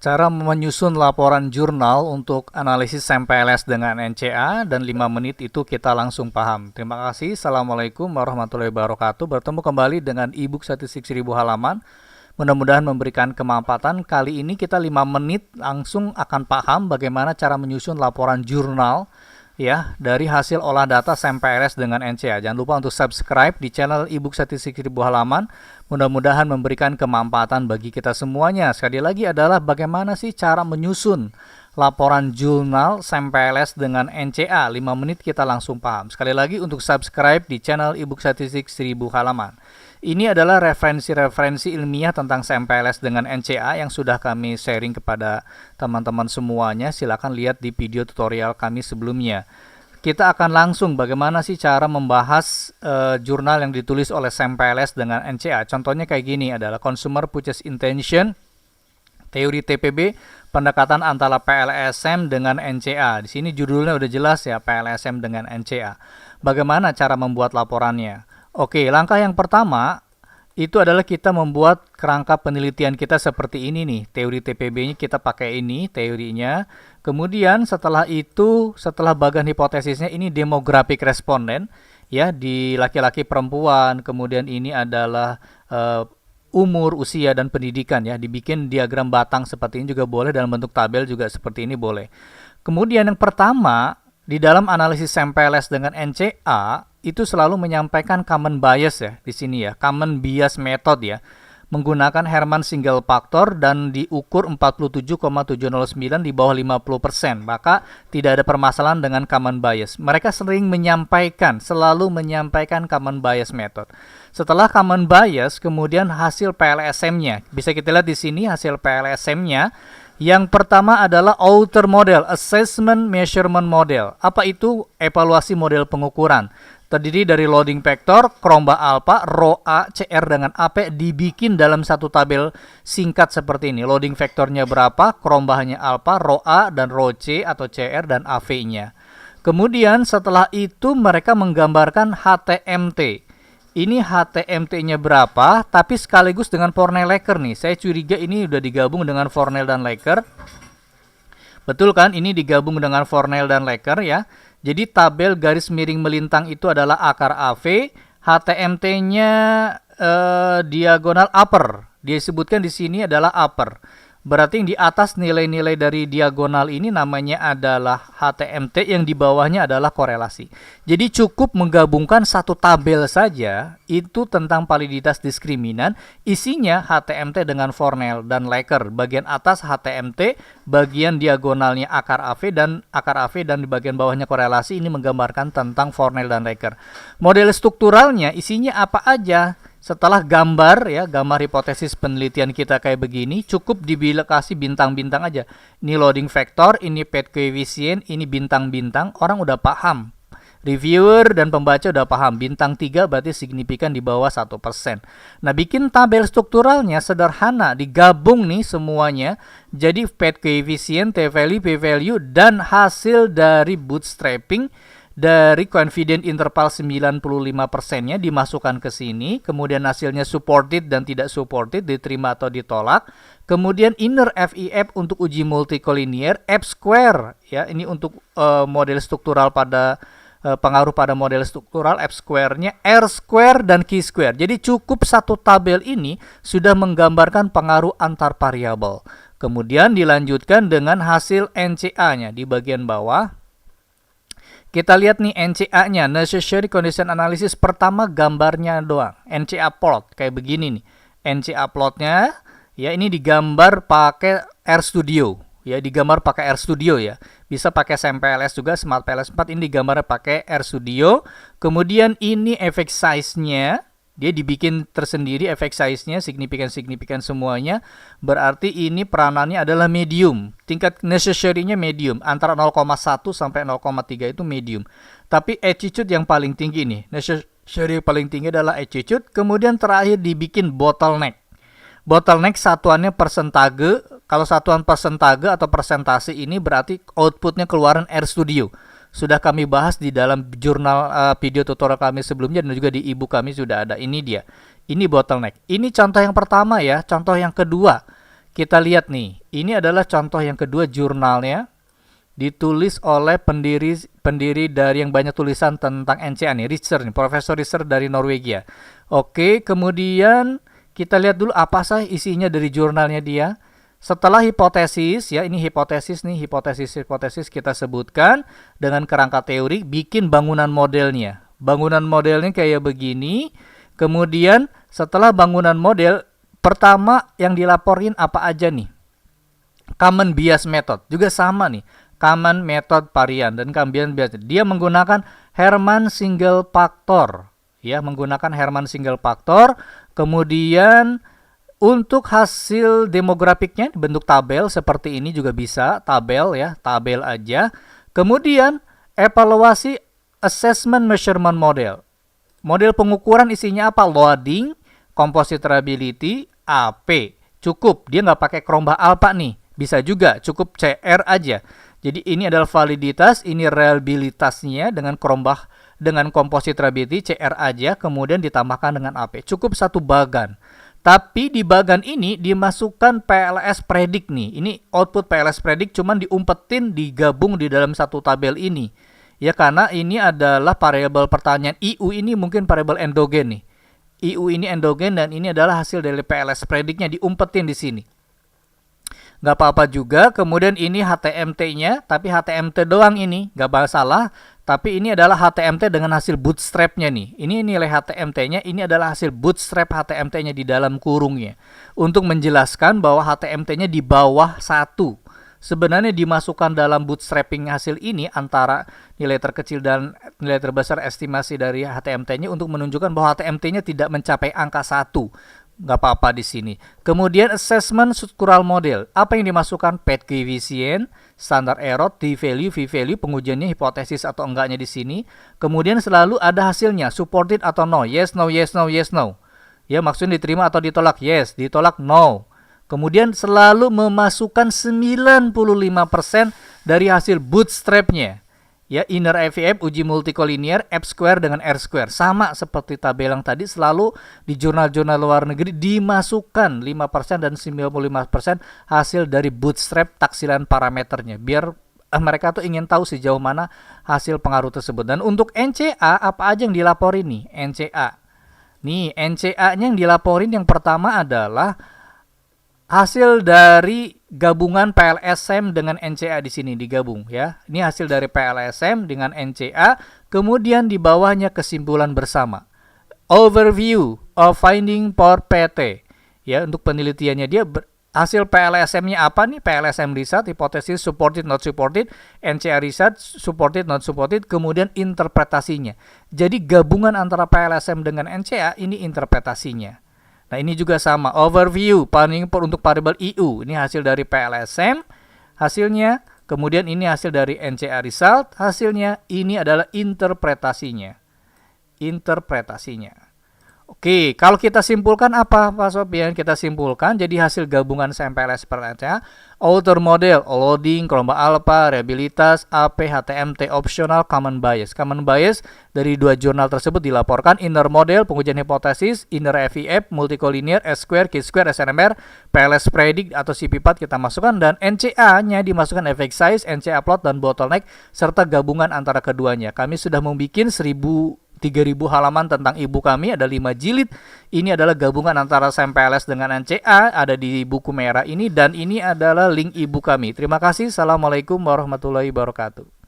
Cara menyusun laporan jurnal untuk analisis MPLS dengan NCA dan 5 menit itu kita langsung paham. Terima kasih. Assalamualaikum warahmatullahi wabarakatuh. Bertemu kembali dengan e-book statistik 1000 halaman. Mudah-mudahan memberikan kemanfaatan. Kali ini kita 5 menit langsung akan paham bagaimana cara menyusun laporan jurnal ya dari hasil olah data MPLS dengan NCA. Jangan lupa untuk subscribe di channel e-book statistik 1000 halaman. Mudah-mudahan memberikan kemanfaatan bagi kita semuanya. Sekali lagi adalah bagaimana sih cara menyusun laporan jurnal MPLS dengan NCA. 5 menit kita langsung paham. Sekali lagi untuk subscribe di channel e-book statistik 1000 halaman. Ini adalah referensi-referensi ilmiah tentang MPLS dengan NCA yang sudah kami sharing kepada teman-teman semuanya. Silakan lihat di video tutorial kami sebelumnya. Kita akan langsung bagaimana sih cara membahas jurnal yang ditulis oleh MPLS dengan NCA. Contohnya kayak gini adalah Consumer Purchase Intention, teori TPB, pendekatan antara PLSM dengan NCA. Di sini judulnya udah jelas ya, PLSM dengan NCA. Bagaimana cara membuat laporannya? Oke, langkah yang pertama itu adalah kita membuat kerangka penelitian kita seperti ini nih. Teori TPB-nya kita pakai ini, teorinya. Kemudian setelah itu, setelah bagian hipotesisnya ini demographic responden ya di laki-laki perempuan. Kemudian ini adalah umur, usia dan pendidikan ya. Dibikin diagram batang seperti ini juga boleh, dalam bentuk tabel juga seperti ini boleh. Kemudian yang pertama di dalam analisis MPLS dengan NCA itu selalu menyampaikan common bias ya di sini ya, common bias method ya, menggunakan Herman single factor dan diukur 47,709 di bawah 50%. Maka tidak ada permasalahan dengan common bias. Mereka sering menyampaikan, selalu menyampaikan common bias method. Setelah common bias, kemudian hasil PLSM-nya. Bisa kita lihat di sini hasil PLSM-nya. Yang pertama adalah outer model, assessment measurement model. Apa itu? Evaluasi model pengukuran. Terdiri dari loading vector, Krombah alpha, rho A, CR dengan AP dibikin dalam satu tabel singkat seperti ini. Loading vektornya berapa, Krombahnya alpha, rho A dan rho C atau CR dan AV-nya. Kemudian setelah itu mereka menggambarkan HTMT. Ini HTMT-nya berapa, tapi sekaligus dengan Fornell-Laker nih. Saya curiga ini udah digabung dengan Fornell dan Laker. Betul kan? Ini digabung dengan Fornell dan Laker ya. Jadi tabel garis miring melintang itu adalah akar AV, HTMT-nya diagonal upper. Dia sebutkan di sini adalah upper. Berarti yang di atas nilai-nilai dari diagonal ini namanya adalah HTMT, yang di bawahnya adalah korelasi. Jadi cukup menggabungkan satu tabel saja itu tentang validitas diskriminan, isinya HTMT dengan Fornell dan Laker. Bagian atas HTMT, bagian diagonalnya akar AV dan di bagian bawahnya korelasi. Ini menggambarkan tentang Fornell dan Laker. Model strukturalnya isinya apa aja? Setelah gambar ya, gambar hipotesis penelitian kita kayak begini, cukup dikasih bintang-bintang aja. Ini loading vector, ini path coefficient, ini bintang-bintang, orang udah paham. Reviewer dan pembaca udah paham, bintang 3 berarti signifikan di bawah 1%. Nah, bikin tabel strukturalnya sederhana, digabung nih semuanya. Jadi path coefficient, t-value, p-value, dan hasil dari bootstrapping dari confident interval 95%-nya dimasukkan ke sini, kemudian hasilnya supported dan tidak supported, diterima atau ditolak. Kemudian inner FIF untuk uji multicollinear, F square ya, ini untuk model struktural pada pengaruh pada model struktural, F square-nya, R square dan Q square. Jadi cukup satu tabel ini sudah menggambarkan pengaruh antar variabel. Kemudian dilanjutkan dengan hasil NCA-nya di bagian bawah. Kita lihat nih NCA-nya, Necessary Condition Analysis. Pertama gambarnya doang, NCA plot kayak begini nih. NCA plotnya ya, ini digambar pakai RStudio ya, digambar pakai RStudio ya. Bisa pakai SMPLS juga, Smart PLS 4, ini digambar pakai RStudio. Kemudian ini effect size-nya, dia dibikin tersendiri effect size-nya, signifikan semuanya. Berarti ini peranannya adalah medium. Tingkat necessary-nya medium. Antara 0,1 sampai 0,3 itu medium. Tapi attitude yang paling tinggi nih. Necessary paling tinggi adalah attitude. Kemudian terakhir dibikin bottleneck. Bottleneck satuannya persentase. Kalau satuan persentase atau persentase ini berarti outputnya keluaran RStudio. Sudah kami bahas di dalam jurnal video tutorial kami sebelumnya dan juga di e-book kami sudah ada. Ini dia. Ini bottleneck. Ini contoh yang pertama ya. Contoh yang kedua. Kita lihat nih, ini adalah contoh yang kedua jurnalnya, ditulis oleh pendiri dari yang banyak tulisan tentang NCA nih, Richter nih, Profesor Richter dari Norwegia. Oke, kemudian kita lihat dulu apa sih isinya dari jurnalnya dia. Setelah hipotesis, ya ini hipotesis nih, hipotesis kita sebutkan dengan kerangka teori, bikin bangunan modelnya. Bangunan modelnya kayak begini. Kemudian setelah bangunan model, pertama yang dilaporin apa aja nih? Common bias method juga sama nih. Common method varian dan common bias. Dia menggunakan Herman single factor. Ya, menggunakan Herman single factor. Kemudian untuk hasil demografiknya bentuk tabel seperti ini juga bisa, tabel ya, tabel aja. Kemudian evaluasi assessment measurement model. Model pengukuran isinya apa? Loading, compositability, AP. Cukup, dia nggak pakai Krombach alpha nih. Bisa juga, cukup CR aja. Jadi ini adalah validitas, ini reliabilitasnya dengan Krombach, dengan compositability CR aja, kemudian ditambahkan dengan AP. Cukup satu bagan. Tapi di bagan ini dimasukkan PLS predict nih. Ini output PLS predict cuman diumpetin, digabung di dalam satu tabel ini. Ya karena ini adalah variabel pertanyaan. IU ini mungkin variabel endogen nih. IU ini endogen dan ini adalah hasil dari PLS predictnya diumpetin di sini. Nggak apa-apa juga. Kemudian ini HTMT-nya, tapi HTMT doang ini, nggak masalah. Tapi ini adalah HTMT dengan hasil bootstrap-nya nih. Ini nilai HTMT-nya, ini adalah hasil bootstrap HTMT-nya di dalam kurungnya. Untuk menjelaskan bahwa HTMT-nya di bawah 1. Sebenarnya dimasukkan dalam bootstrapping hasil ini antara nilai terkecil dan nilai terbesar estimasi dari HTMT-nya untuk menunjukkan bahwa HTMT-nya tidak mencapai angka 1. Nggak apa-apa di sini. Kemudian assessment structural model. Apa yang dimasukkan? Path coefficient, standard error, t-value, v-value, pengujiannya hipotesis atau enggaknya di sini. Kemudian selalu ada hasilnya, supported atau no, yes, no, yes, no, yes, no. Ya, maksudnya diterima atau ditolak, yes, ditolak, no. Kemudian selalu memasukkan 95% dari hasil bootstrap-nya. Ya, inner FEF, uji multikolinear, F square dengan R square. Sama seperti tabel yang tadi, selalu di jurnal-jurnal luar negeri dimasukkan 5% dan 95% hasil dari bootstrap taksilan parameternya. Biar mereka tuh ingin tahu sejauh mana hasil pengaruh tersebut. Dan untuk NCA, apa aja yang dilaporin nih? NCA. Nih, NCA-nya yang dilaporin yang pertama adalah hasil dari gabungan PLSM dengan NCA di sini digabung ya. Ini hasil dari PLSM dengan NCA, kemudian di bawahnya kesimpulan bersama. Overview of finding for PT. Ya, untuk penelitiannya dia hasil PLSM-nya apa nih? PLSM research, hipotesis supported not supported, NCA research supported not supported, kemudian interpretasinya. Jadi gabungan antara PLSM dengan NCA ini interpretasinya. Nah, ini juga sama, overview paling untuk variabel IU. Ini hasil dari PLSM, hasilnya. Kemudian ini hasil dari NCA result, hasilnya. Ini adalah interpretasinya. Interpretasinya. Oke, kalau kita simpulkan apa Pak Sofian? Kita simpulkan jadi hasil gabungan SMPLS per NCA, outer model, loading, Krombach alpha, reliabilitas, AP, HTMT, optional, common bias. Common bias dari dua jurnal tersebut dilaporkan, inner model, pengujian hipotesis, inner FEF, multikolinear, S square, Q square, SNMR, PLS predict atau CP4 kita masukkan, dan NCA-nya dimasukkan effect size, NCA plot, dan bottleneck, serta gabungan antara keduanya. Kami sudah membuat 3.000 halaman tentang ibu kami, ada 5 jilid. Ini adalah gabungan antara SMPLS dengan NCA, ada di buku merah ini, dan ini adalah link ibu kami. Terima kasih. Assalamualaikum warahmatullahi wabarakatuh.